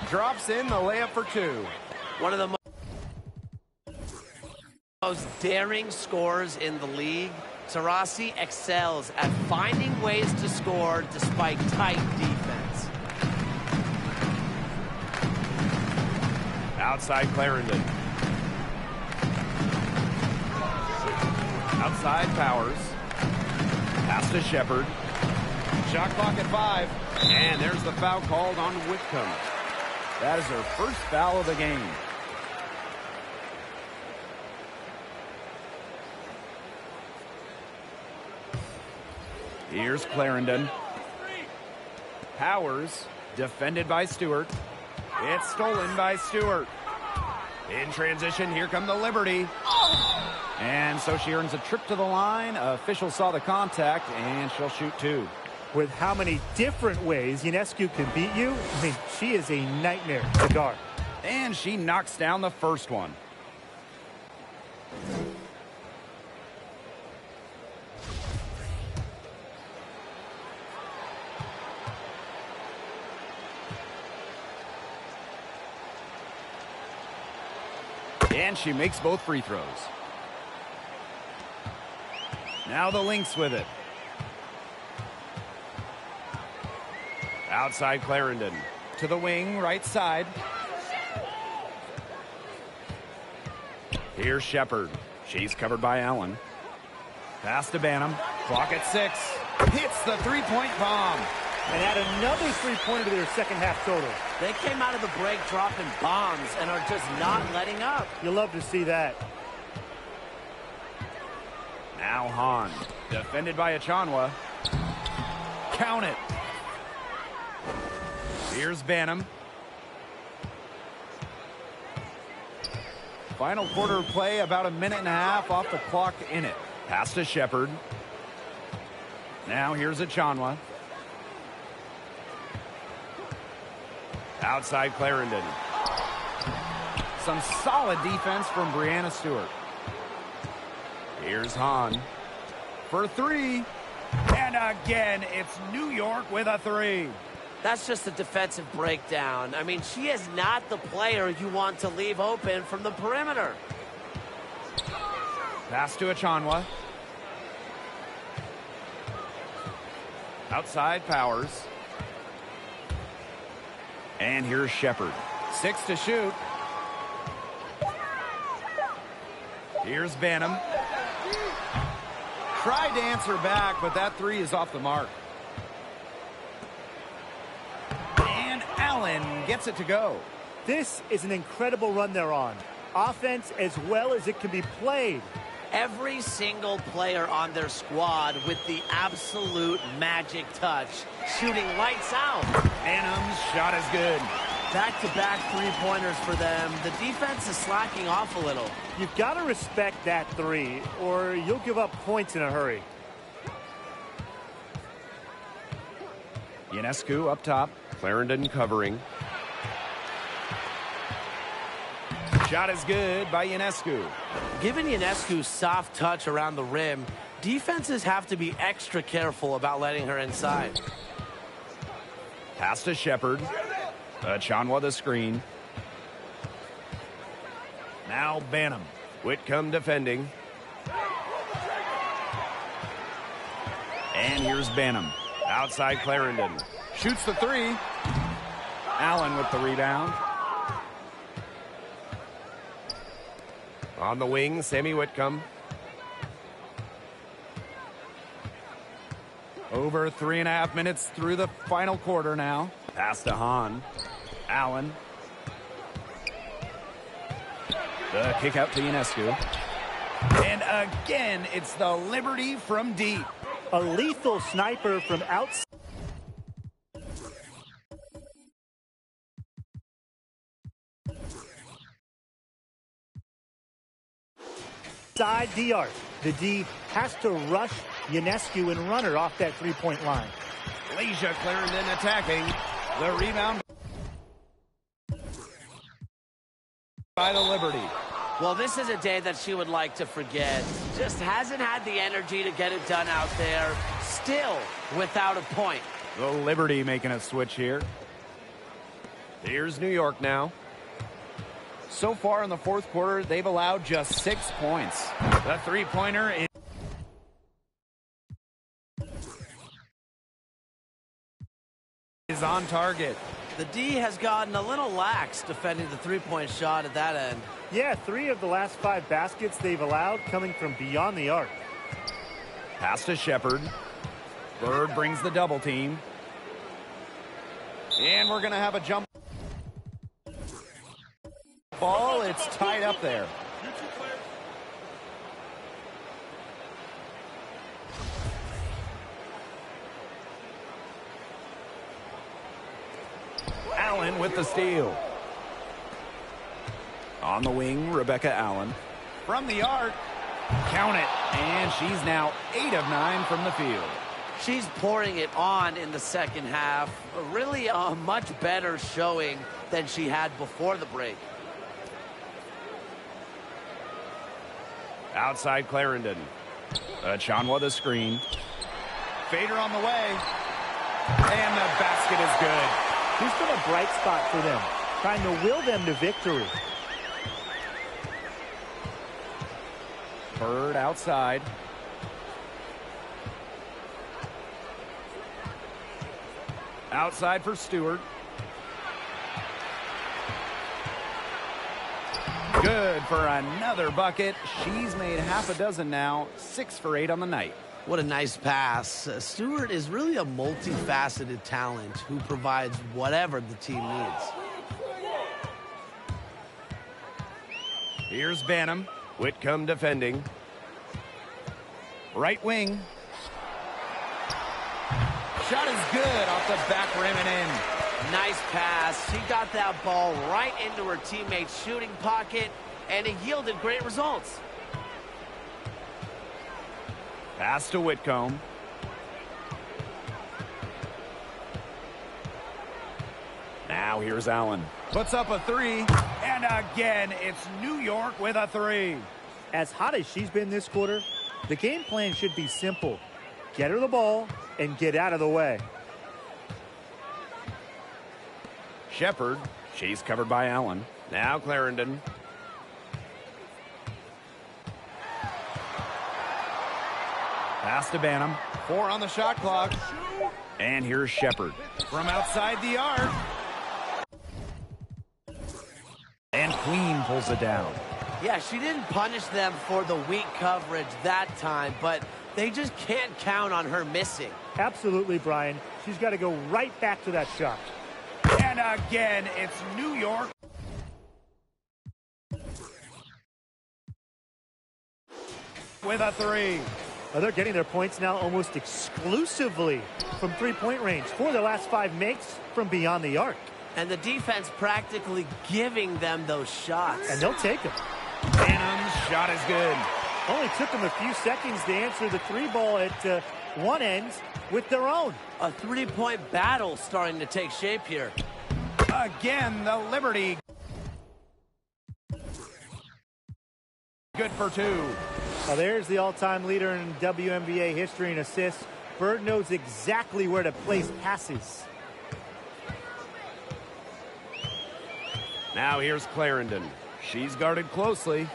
Drops in the layup for 2. One of the most daring scorers in the league. Taurasi excels at finding ways to score despite tight defense. Outside Clarendon. Outside Powers. Pass to Shepard. Shot clock at 5. And there's the foul called on Whitcomb. That is her first foul of the game. Here's Clarendon. Powers, defended by Stewart. It's stolen by Stewart. In transition, here come the Liberty. And so she earns a trip to the line. Officials saw the contact, and she'll shoot 2. With how many different ways Ionescu can beat you, I mean, she is a nightmare to guard. And she knocks down the first one. And she makes both free throws. Now the Lynx with it. Outside Clarendon. To the wing, right side. Here's Shepard. She's covered by Allen. Pass to Banham. Clock at 6. Hits the three-point bomb. And add another three-pointer to their second half total. They came out of the break dropping bombs and are just not letting up. You'll love to see that. Now Hahn. Defended by Achanwa. Count it. Here's Banham. Final quarter of play, about a minute and a half off the clock in it. Pass to Shepard. Now here's Achanwa. Outside Clarendon. Some solid defense from Brianna Stewart. Here's Hahn for three. And again, it's New York with a three. That's just a defensive breakdown. I mean, she is not the player you want to leave open from the perimeter. Pass to Wnba. Outside Powers. And here's Shepard. 6 to shoot. Here's Banham. Tried to answer back, but that three is off the mark. And Allen gets it to go. This is an incredible run they're on. Offense as well as it can be played. Every single player on their squad with the absolute magic touch, shooting lights out. Banham's shot is good. Back-to-back three-pointers for them. The defense is slacking off a little. You've got to respect that three, or you'll give up points in a hurry. Ionescu up top. Clarendon covering. Shot is good by Ionescu. Given Ionescu's soft touch around the rim, defenses have to be extra careful about letting her inside. Pass to Shepard. Wnba the screen. Now Banham. Whitcomb defending. And here's Banham. Outside Clarendon. Shoots the three. Allen with the rebound. On the wing, Sammy Whitcomb. Over 3.5 minutes through the final quarter now. Pass to Hahn. Allen. The kick out to Ionescu. And again, it's the Liberty from deep. A lethal sniper from outside the arc. The D has to rush Ionescu and run her off that three-point line. Leisha Clarendon attacking. The rebound by the Liberty. Well, this is a day that she would like to forget. Just hasn't had the energy to get it done out there. Still without a point. The Liberty making a switch here. Here's New York now. So far in the fourth quarter, they've allowed just 6 points. The three-pointer is on target. The D has gotten a little lax defending the three-point shot at that end. Yeah, 3 of the last 5 baskets they've allowed coming from beyond the arc. Pass to Shepard. Bird brings the double team. And we're going to have a jump ball. It's tied up there. Allen with the steal. On the wing, Rebecca Allen. From the arc, count it. And she's now 8 of 9 from the field. She's pouring it on in the second half. Really a much better showing than she had before the break. Outside Clarendon. Wnba the screen. Fader on the way. And the basket is good. He's been a bright spot for them, trying to will them to victory. Bird outside. Outside for Stewart. Good for another bucket. She's made half a dozen now. 6 for 8 on the night. What a nice pass. Stewart is really a multifaceted talent who provides whatever the team needs. Here's Banham. Whitcomb defending. Right wing. Shot is good off the back rim and in. Nice pass. She got that ball right into her teammate's shooting pocket, and it yielded great results. Pass to Whitcomb. Now here's Allen. Puts up a three. And again, it's New York with a three. As hot as she's been this quarter, the game plan should be simple. Get her the ball and get out of the way. Shepard. She's covered by Allen. Now Clarendon. Pass to Banham. 4 on the shot clock. And here's Shepard. From outside the arc. And Queen pulls it down. Yeah, she didn't punish them for the weak coverage that time, but they just can't count on her missing. Absolutely, Brian. She's got to go right back to that shot. And again, it's New York. With a three. Well, they're getting their points now almost exclusively from three-point range. 4 of their last 5 makes from beyond the arc. And the defense practically giving them those shots. And they'll take them. Banham's shot is good. Only took them a few seconds to answer the 3-ball at one end with their own. A 3-point battle starting to take shape here. Again, the Liberty. Good for 2. Well, there's the all-time leader in WNBA history in assists. Bird knows exactly where to place passes. Now here's Clarendon. She's guarded closely.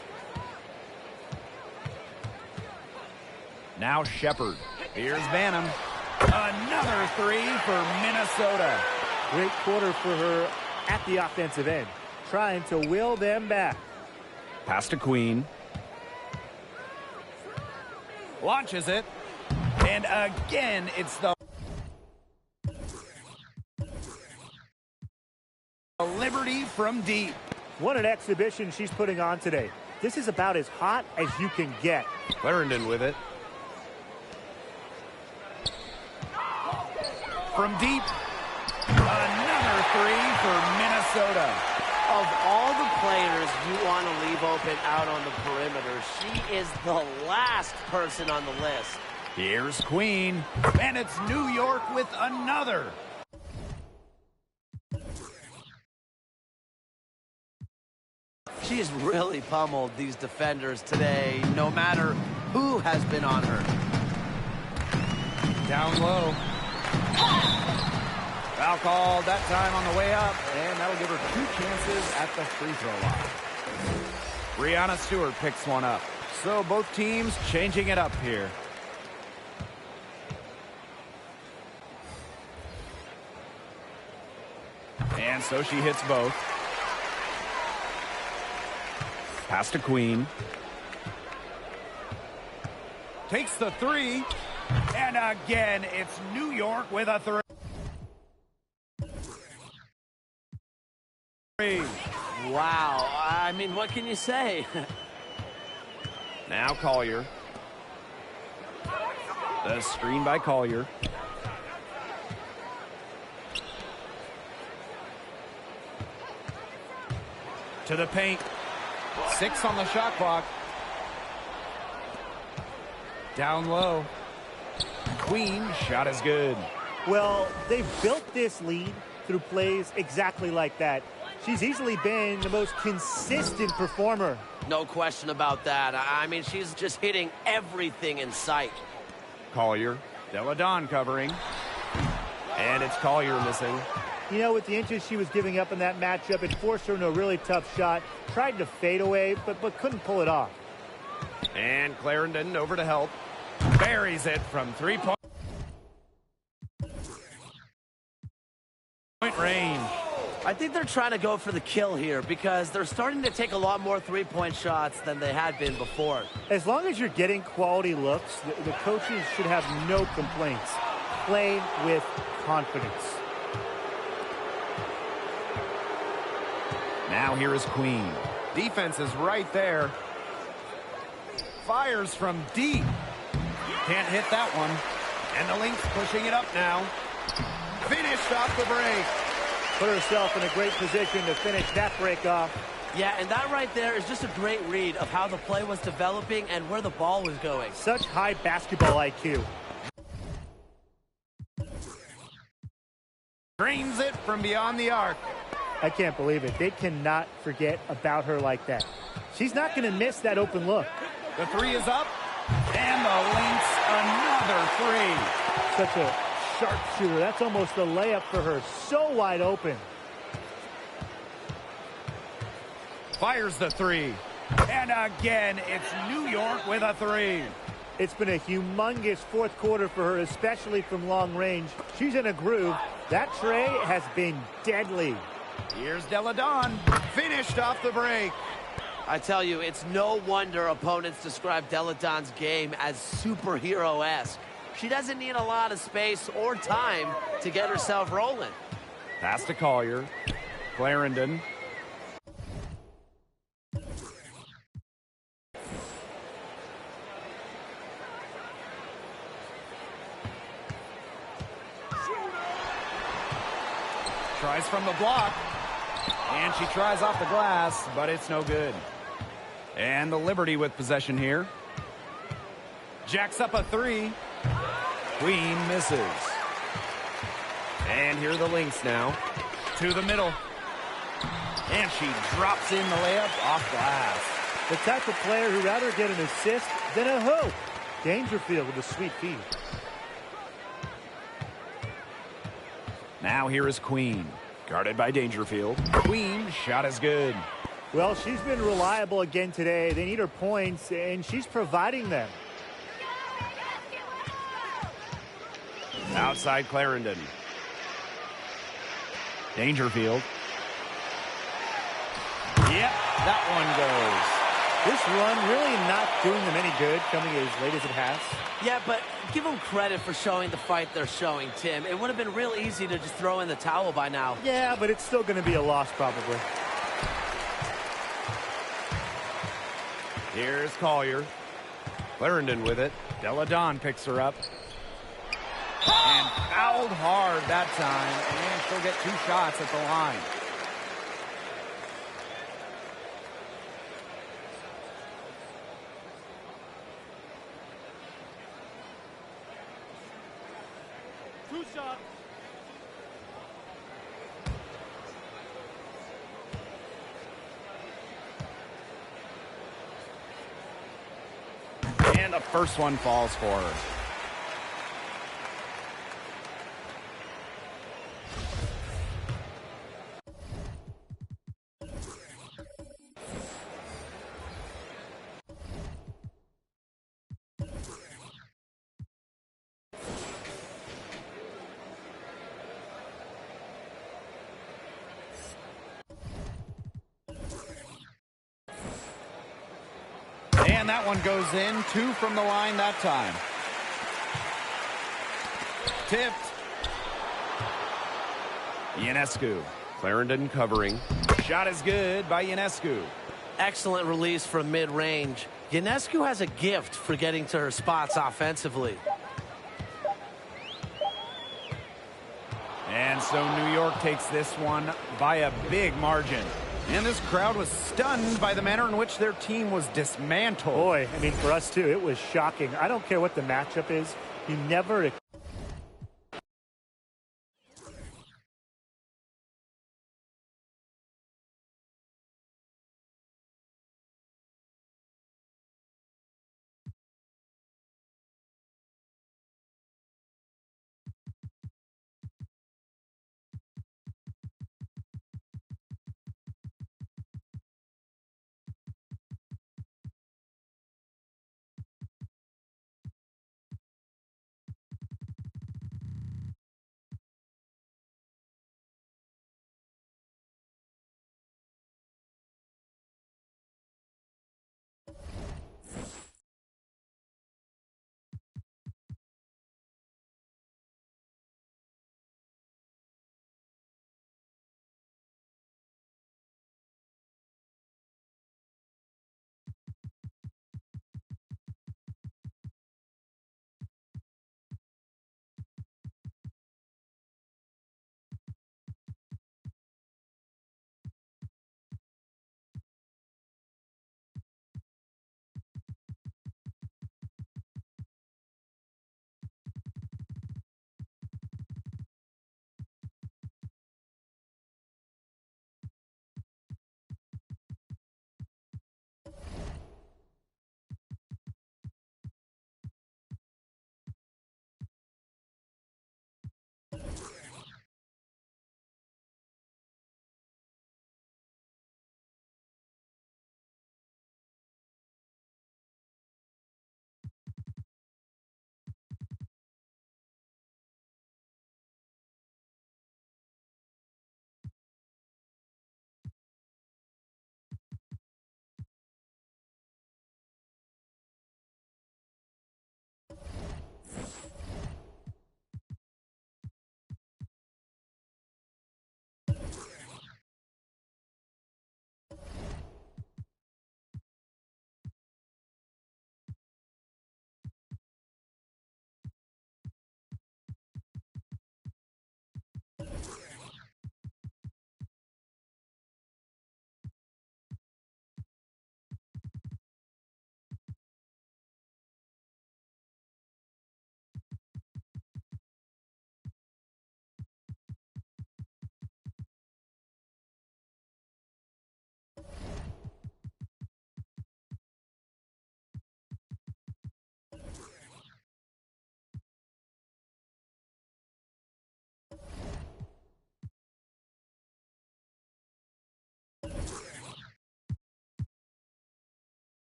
Now Shepard. Here's Banham. Another 3 for Minnesota. Great quarter for her at the offensive end, trying to will them back. Pass to Queen. Launches it. And again, it's the Liberty from deep. What an exhibition she's putting on today. This is about as hot as you can get. Clarendon with it. From deep. Another 3 for Minnesota. Of all the players you want to leave open out on the perimeter, she is the last person on the list. Here's Queen. And it's New York with another. She's really pummeled these defenders today, no matter who has been on her. Down low. Foul called that time on the way up, and that'll give her 2 chances at the free throw line. Breanna Stewart picks one up. So both teams changing it up here. And so she hits both. Pass to Queen. Takes the 3. And again, it's New York with a 3. Wow. I mean, what can you say? Now Collier. The screen by Collier. To the paint. 6 on the shot clock. Down low. Queen, shot is good. Well, they've built this lead through plays exactly like that. She's easily been the most consistent performer. No question about that. I mean, she's just hitting everything in sight. Collier. Deladon covering. And it's Collier missing. You know, with the inches she was giving up in that matchup, it forced her into a really tough shot. Tried to fade away, but couldn't pull it off. And Clarendon over to help. Buries it from 3-point range. I think they're trying to go for the kill here because they're starting to take a lot more 3-point shots than they had been before. As long as you're getting quality looks, the coaches should have no complaints. Play with confidence. Now here is Queen. Defense is right there. Fires from deep. Can't hit that one. And the Lynx pushing it up now. Finished off the break. Put herself in a great position to finish that break off. Yeah, and that right there is just a great read of how the play was developing and where the ball was going. Such high basketball IQ. Drains it from beyond the arc. I can't believe it. They cannot forget about her like that. She's not going to miss that open look. The three is up, and the Lynx another three. Such a sharpshooter. That's almost a layup for her. So wide open. Fires the three. And again, it's New York with a three. It's been a humongous fourth quarter for her, especially from long range. She's in a groove. That tray has been deadly. Here's Delle Donne, finished off the break. I tell you, it's no wonder opponents describe Delle Donne's game as superhero-esque. She doesn't need a lot of space or time to get herself rolling. Pass to Collier. Clarendon. Tries from the block. And she tries off the glass, but it's no good. And the Liberty with possession here. Jacks up a three. Queen misses. And here are the Lynx now. To the middle. And she drops in the layup off glass. The type of player who'd rather get an assist than a hoop. Dangerfield with a sweet feed. Now here is Queen. Guarded by Dangerfield. Queen, shot is good. Well, she's been reliable again today. They need her points, and she's providing them. Outside Clarendon. Dangerfield. Yep, that one goes. This run really not doing them any good, coming as late as it has. Yeah, but give them credit for showing the fight they're showing, Tim. It would have been real easy to just throw in the towel by now. Yeah, but it's still going to be a loss probably. Here's Collier. Clarendon with it. Delle Donne picks her up. And fouled hard that time. And she'll get 2 shots at the line. And the first one falls for her. And that one goes in. 2 from the line that time. Tipped. Ionescu. Clarendon covering. Shot is good by Ionescu. Excellent release from mid-range. Ionescu has a gift for getting to her spots offensively. And so New York takes this one by a big margin. And this crowd was stunned by the manner in which their team was dismantled. Boy, I mean, for us too, it was shocking. I don't care what the matchup is. You never